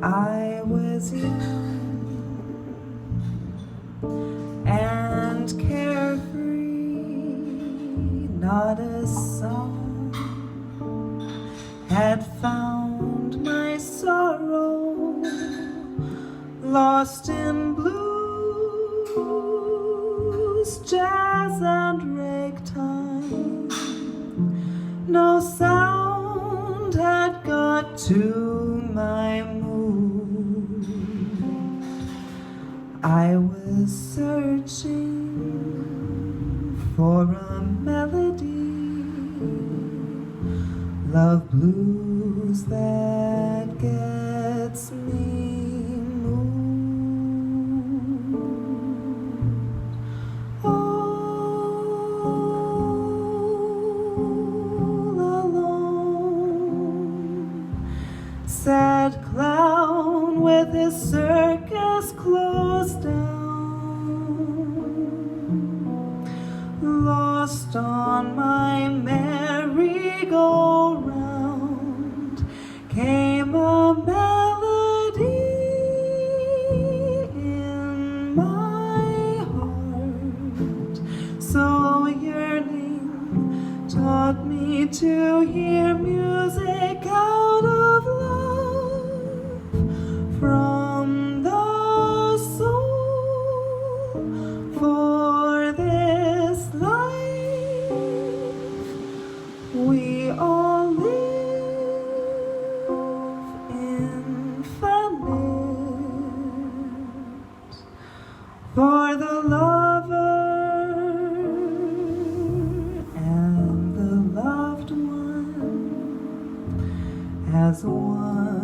I was young and carefree, not a song had found my sorrow, lost in blues, jazz and ragtime. No sound had got to my mood. I was searching for a melody, love blues that gets me moved. All alone, sad clown with his circus closed down, lost on my merry-go-round, came a melody in my heart, so yearning taught me to hear music out of love from the soul. For this life we all live infinite, for the lover and the loved one as one.